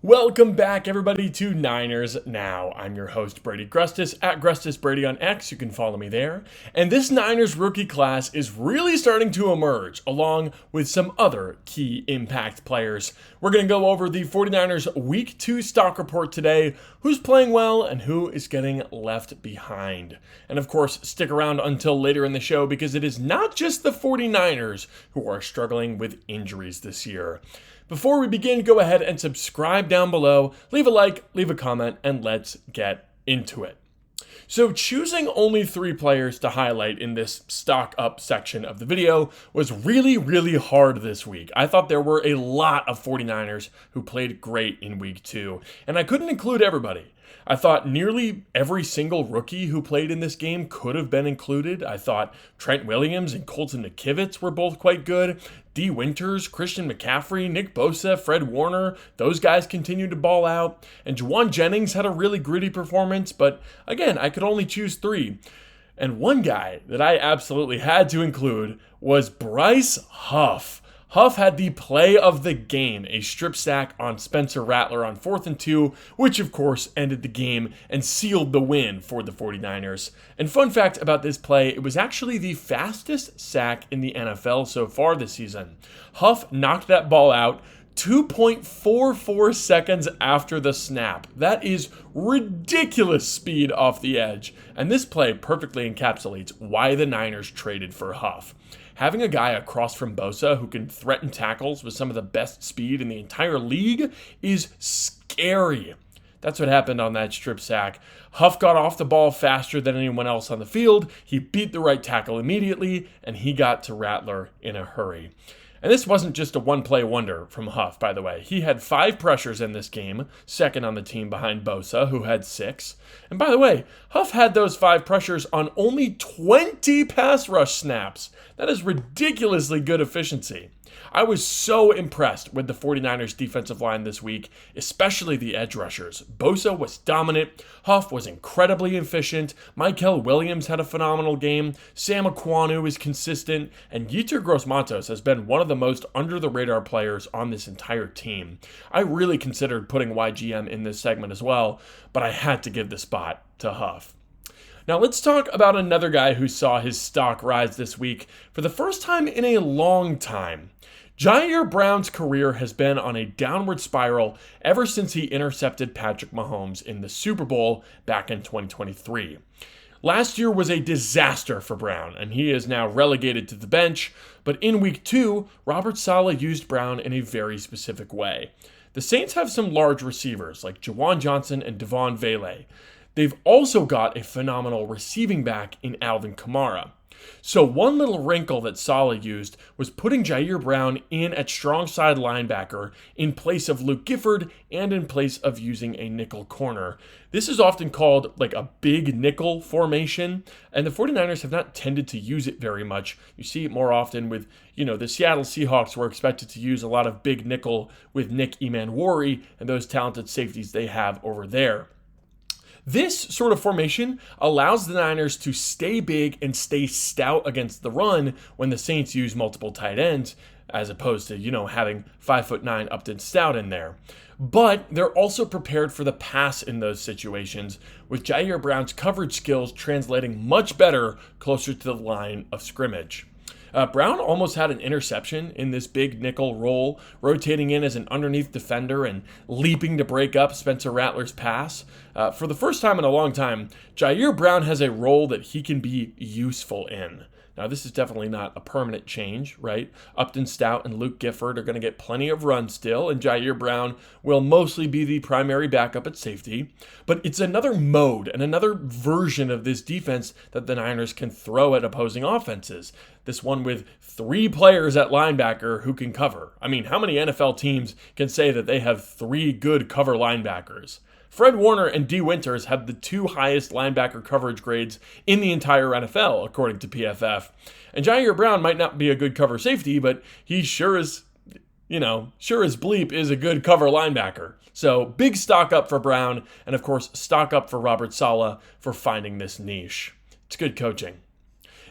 Welcome back, everybody, to Niners Now. I'm your host, Brady Grustas, at GrustasBrady on X. You can follow me there. And this Niners rookie class is really starting to emerge, along with some other key impact players. We're going to go over the 49ers Week 2 stock report today, who's playing well and who is getting left behind. And of course, stick around until later in the show because it is not just the 49ers who are struggling with injuries this year. Before we begin, go ahead and subscribe down below, leave a like, leave a comment, and let's get into it. So choosing only 3 players to highlight in this stock up section of the video was really hard this week. I thought there were a lot of 49ers who played great in week 2, and I couldn't include everybody. I thought nearly every single rookie who played in this game could have been included. I thought Trent Williams and Colton McKivitz were both quite good. D. Winters, Christian McCaffrey, Nick Bosa, Fred Warner, those guys continued to ball out. And Juwan Jennings had a really gritty performance, but again, I could only choose 3. And one guy that I absolutely had to include was Bryce Huff. Huff had the play of the game, a strip sack on Spencer Rattler on 4th and 2, which of course ended the game and sealed the win for the 49ers. And fun fact about this play, it was actually the fastest sack in the NFL so far this season. Huff knocked that ball out 2.44 seconds after the snap. That is ridiculous speed off the edge. And this play perfectly encapsulates why the Niners traded for Huff. Having a guy across from Bosa who can threaten tackles with some of the best speed in the entire league is scary. That's what happened on that strip sack. Huff got off the ball faster than anyone else on the field. He beat the right tackle immediately, and he got to Rattler in a hurry. And this wasn't just a one-play wonder from Huff, by the way. He had 5 pressures in this game, second on the team behind Bosa, who had 6. And by the way, Huff had those 5 pressures on only 20 pass rush snaps. That is ridiculously good efficiency. I was so impressed with the 49ers defensive line this week, especially the edge rushers. Bosa was dominant, Huff was incredibly efficient, Mykel Williams had a phenomenal game, Sam Aquanu is consistent, and Yetur Gross-Matos has been one of the most under-the-radar players on this entire team. I really considered putting YGM in this segment as well, but I had to give the spot to Huff. Now let's talk about another guy who saw his stock rise this week for the first time in a long time. Jair Brown's career has been on a downward spiral ever since he intercepted Patrick Mahomes in the Super Bowl back in 2023. Last year was a disaster for Brown, and he is now relegated to the bench, but in week 2, Robert Saleh used Brown in a very specific way. The Saints have some large receivers like Jawan Johnson and Devon Vele. They've also got a phenomenal receiving back in Alvin Kamara. So one little wrinkle that Saleh used was putting Jair Brown in at strong side linebacker in place of Luke Gifford and in place of using a nickel corner. This is often called like a big nickel formation, and the 49ers have not tended to use it very much. You see it more often with, the Seattle Seahawks were expected to use a lot of big nickel with Nick Emanwari and those talented safeties they have over there. This sort of formation allows the Niners to stay big and stay stout against the run when the Saints use multiple tight ends, as opposed to, having 5'9" Upton Stout in there. But they're also prepared for the pass in those situations, with Jair Brown's coverage skills translating much better closer to the line of scrimmage. Brown almost had an interception in this big nickel role, rotating in as an underneath defender and leaping to break up Spencer Rattler's pass. For the first time in a long time, Jair Brown has a role that he can be useful in. Now, this is definitely not a permanent change, right? Upton Stout and Luke Gifford are going to get plenty of run still, and Jair Brown will mostly be the primary backup at safety. But it's another mode and another version of this defense that the Niners can throw at opposing offenses. This one with 3 players at linebacker who can cover. I mean, how many NFL teams can say that they have 3 good cover linebackers? Fred Warner and D. Winters have the 2 highest linebacker coverage grades in the entire NFL, according to PFF. And Jair Brown might not be a good cover safety, but he sure as bleep is a good cover linebacker. So big stock up for Brown, and of course, stock up for Robert Saleh for finding this niche. It's good coaching.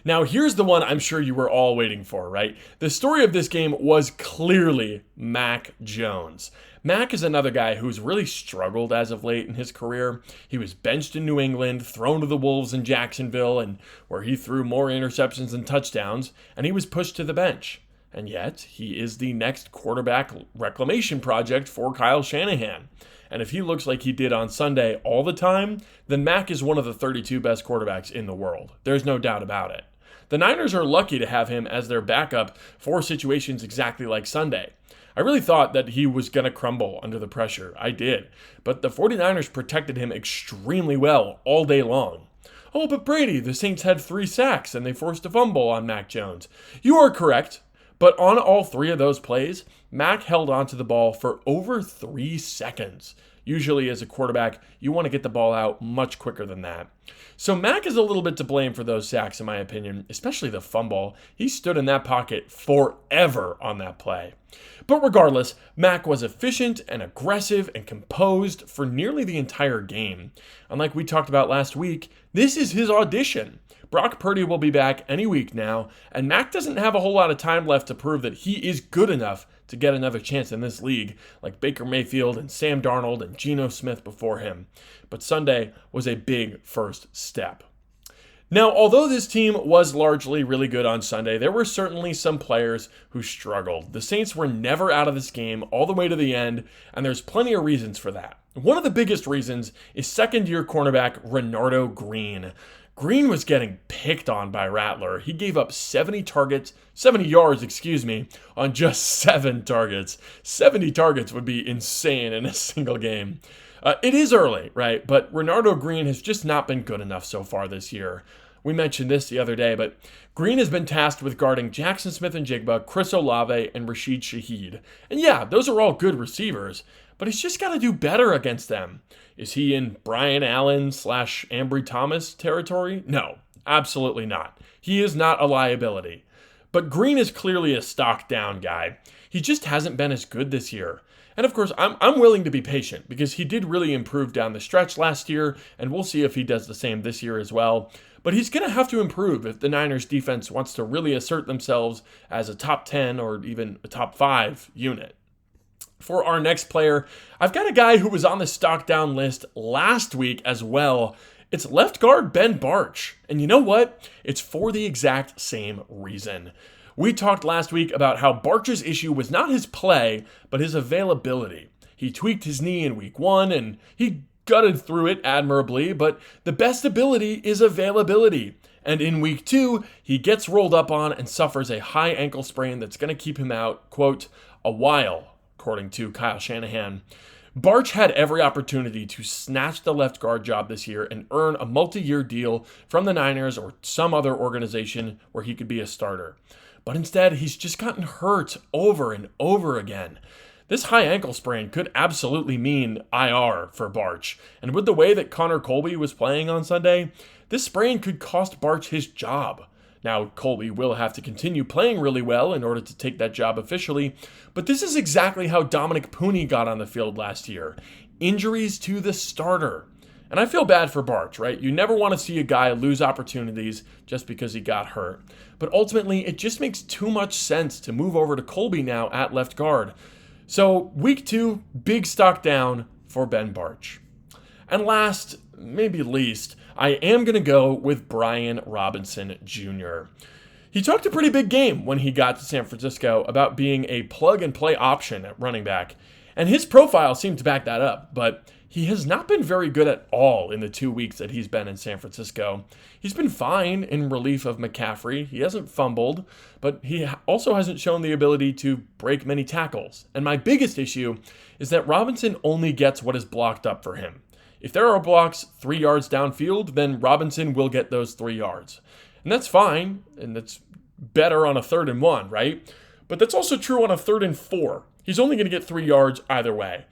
Now, here's the one I'm sure you were all waiting for, right? The story of this game was clearly Mac Jones. Mack is another guy who's really struggled as of late in his career. He was benched in New England, thrown to the Wolves in Jacksonville, and where he threw more interceptions than touchdowns, and he was pushed to the bench. And yet, he is the next quarterback reclamation project for Kyle Shanahan. And if he looks like he did on Sunday all the time, then Mack is one of the 32 best quarterbacks in the world. There's no doubt about it. The Niners are lucky to have him as their backup for situations exactly like Sunday. I really thought that he was going to crumble under the pressure. I did. But the 49ers protected him extremely well all day long. Oh, but Brady, the Saints had 3 sacks and they forced a fumble on Mac Jones. You are correct. But on all 3 of those plays, Mac held onto the ball for over 3 seconds. Usually as a quarterback, you want to get the ball out much quicker than that. So Mac is a little bit to blame for those sacks, in my opinion, especially the fumble. He stood in that pocket forever on that play. But regardless, Mac was efficient and aggressive and composed for nearly the entire game. And like we talked about last week, this is his audition. Brock Purdy will be back any week now, and Mac doesn't have a whole lot of time left to prove that he is good enough to get another chance in this league, like Baker Mayfield and Sam Darnold and Geno Smith before him. But Sunday was a big first step. Now, although this team was largely really good on Sunday, there were certainly some players who struggled. The Saints were never out of this game all the way to the end, and there's plenty of reasons for that. One of the biggest reasons is second-year cornerback Renardo Green. Green was getting picked on by Rattler. He gave up 70 yards, on just 7 targets. 70 targets would be insane in a single game. It is early, right? But Renardo Green has just not been good enough so far this year. We mentioned this the other day, but Green has been tasked with guarding Jackson Smith-Njigba, Chris Olave, and Rashid Shaheed. And yeah, those are all good receivers, but he's just got to do better against them. Is he in Brian Allen / Ambry Thomas territory? No, absolutely not. He is not a liability. But Green is clearly a stock down guy. He just hasn't been as good this year. And of course, I'm willing to be patient because he did really improve down the stretch last year, and we'll see if he does the same this year as well. But he's going to have to improve if the Niners defense wants to really assert themselves as a top 10 or even a top 5 unit. For our next player, I've got a guy who was on the stock down list last week as well. It's left guard Ben Bartch. And you know what? It's for the exact same reason. We talked last week about how Bartch's issue was not his play, but his availability. He tweaked his knee in week 1 and he gutted through it admirably, but the best ability is availability. And in week 2, he gets rolled up on and suffers a high ankle sprain that's going to keep him out, quote, a while, according to Kyle Shanahan. Bartch had every opportunity to snatch the left guard job this year and earn a multi-year deal from the Niners or some other organization where he could be a starter. But instead, he's just gotten hurt over and over again. This high ankle sprain could absolutely mean IR for Bartch. And with the way that Connor Colby was playing on Sunday, this sprain could cost Bartch his job. Now, Colby will have to continue playing really well in order to take that job officially, but this is exactly how Dominic Pooney got on the field last year. Injuries to the starter. And I feel bad for Bartch, right? You never want to see a guy lose opportunities just because he got hurt. But ultimately, it just makes too much sense to move over to Colby now at left guard. So, week 2, big stock down for Ben Bartch. And last, maybe least, I am going to go with Brian Robinson Jr. He talked a pretty big game when he got to San Francisco about being a plug-and-play option at running back, and his profile seemed to back that up, but he has not been very good at all in the 2 weeks that he's been in San Francisco. He's been fine in relief of McCaffrey. He hasn't fumbled, but he also hasn't shown the ability to break many tackles. And my biggest issue is that Robinson only gets what is blocked up for him. If there are blocks 3 yards downfield, then Robinson will get those 3 yards. And that's fine, and that's better on a 3rd and 1, right? But that's also true on a 3rd and 4. He's only going to get 3 yards either way.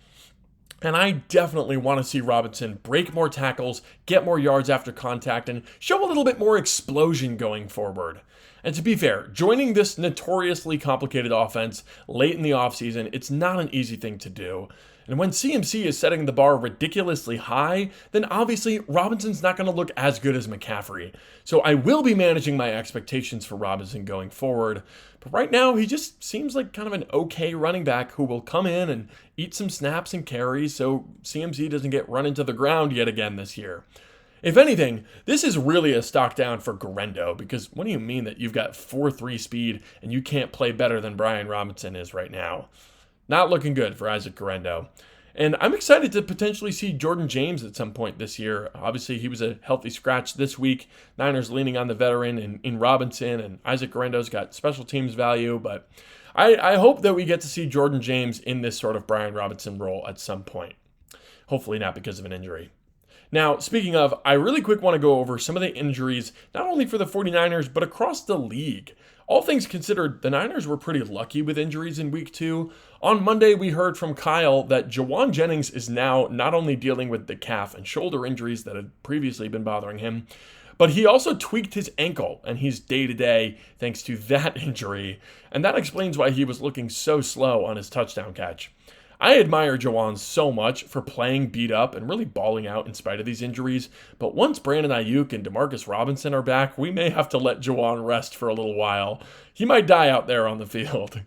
And I definitely want to see Robinson break more tackles, get more yards after contact, and show a little bit more explosion going forward. And to be fair, joining this notoriously complicated offense late in the offseason, it's not an easy thing to do. And when CMC is setting the bar ridiculously high, then obviously Robinson's not going to look as good as McCaffrey. So I will be managing my expectations for Robinson going forward. But right now, he just seems like kind of an okay running back who will come in and eat some snaps and carries so CMC doesn't get run into the ground yet again this year. If anything, this is really a stock down for Garendo, because what do you mean that you've got 4.3 speed and you can't play better than Brian Robinson is right now? Not looking good for Isaac Garendo. And I'm excited to potentially see Jordan James at some point this year. Obviously, he was a healthy scratch this week. Niners leaning on the veteran in Robinson, and Isaac Garendo's got special teams value, but I hope that we get to see Jordan James in this sort of Brian Robinson role at some point. Hopefully not because of an injury. Now, speaking of, I really quick want to go over some of the injuries, not only for the 49ers, but across the league. All things considered, the Niners were pretty lucky with injuries in week 2. On Monday, we heard from Kyle that Jawan Jennings is now not only dealing with the calf and shoulder injuries that had previously been bothering him, but he also tweaked his ankle, and he's day-to-day thanks to that injury. And that explains why he was looking so slow on his touchdown catch. I admire Jawan so much for playing beat up and really balling out in spite of these injuries, but once Brandon Ayuk and Demarcus Robinson are back, we may have to let Jawan rest for a little while. He might die out there on the field.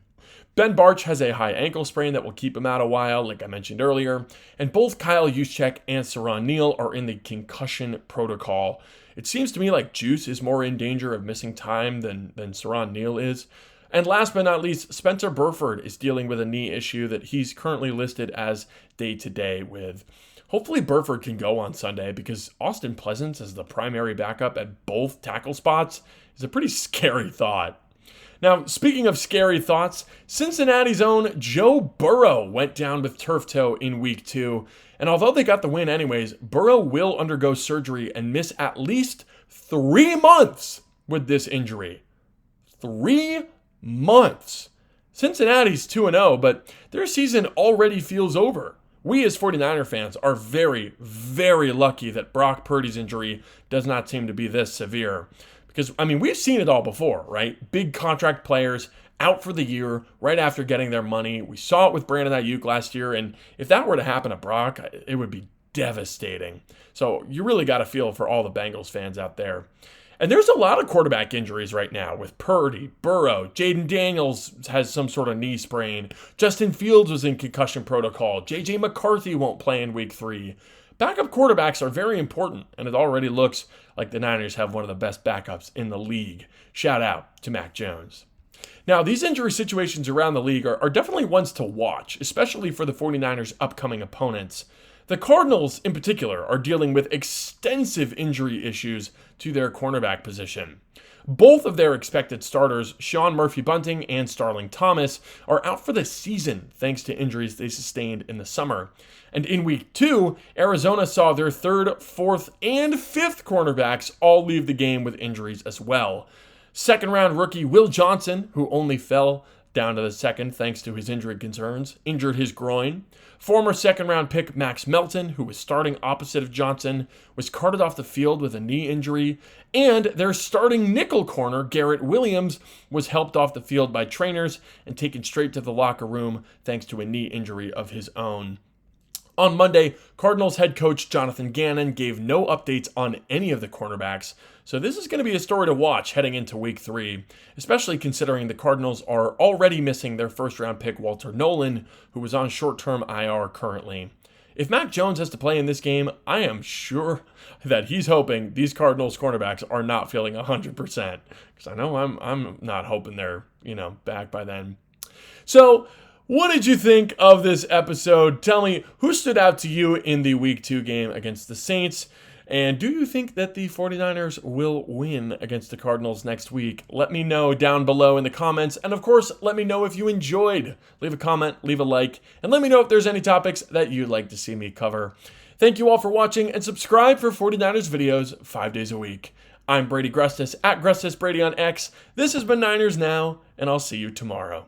Ben Barch has a high ankle sprain that will keep him out a while, like I mentioned earlier, and both Kyle Juszczyk and Saron Neal are in the concussion protocol. It seems to me like Juice is more in danger of missing time than Saron Neal is. And last but not least, Spencer Burford is dealing with a knee issue that he's currently listed as day-to-day with. Hopefully Burford can go on Sunday, because Austin Pleasance as the primary backup at both tackle spots is a pretty scary thought. Now, speaking of scary thoughts, Cincinnati's own Joe Burrow went down with turf toe in week 2. And although they got the win anyways, Burrow will undergo surgery and miss at least 3 months with this injury. 3 months. Cincinnati's 2-0, but their season already feels over. We as 49er fans are very, very lucky that Brock Purdy's injury does not seem to be this severe. Because, I mean, we've seen it all before, right? Big contract players out for the year right after getting their money. We saw it with Brandon Ayuk last year, and if that were to happen to Brock, it would be devastating. So you really got to feel for all the Bengals fans out there. And there's a lot of quarterback injuries right now with Purdy, Burrow, Jaden Daniels has some sort of knee sprain. Justin Fields was in concussion protocol. J.J. McCarthy won't play in week 3. Backup quarterbacks are very important, and it already looks like the Niners have one of the best backups in the league. Shout out to Mac Jones. Now, these injury situations around the league are definitely ones to watch, especially for the 49ers' upcoming opponents. The Cardinals, in particular, are dealing with extensive injury issues to their cornerback position. Both of their expected starters, Sean Murphy-Bunting and Starling Thomas, are out for the season thanks to injuries they sustained in the summer. And in week 2, Arizona saw their 3rd, 4th, and 5th cornerbacks all leave the game with injuries as well. Second-round rookie Will Johnson, who only fell down to the 2nd thanks to his injury concerns, injured his groin. Former second-round pick Max Melton, who was starting opposite of Johnson, was carted off the field with a knee injury. And their starting nickel corner, Garrett Williams, was helped off the field by trainers and taken straight to the locker room thanks to a knee injury of his own. On Monday, Cardinals head coach Jonathan Gannon gave no updates on any of the cornerbacks, so this is going to be a story to watch heading into week 3, especially considering the Cardinals are already missing their first-round pick Walter Nolan, who was on short-term IR currently. If Mac Jones has to play in this game, I am sure that he's hoping these Cardinals cornerbacks are not feeling 100%, because I know I'm not hoping they're, back by then. So, what did you think of this episode? Tell me who stood out to you in the Week 2 game against the Saints, and do you think that the 49ers will win against the Cardinals next week? Let me know down below in the comments, and of course, let me know if you enjoyed. Leave a comment, leave a like, and let me know if there's any topics that you'd like to see me cover. Thank you all for watching, and subscribe for 49ers videos 5 days a week. I'm Brady Grustas, at Grustas Brady on X. This has been Niners Now, and I'll see you tomorrow.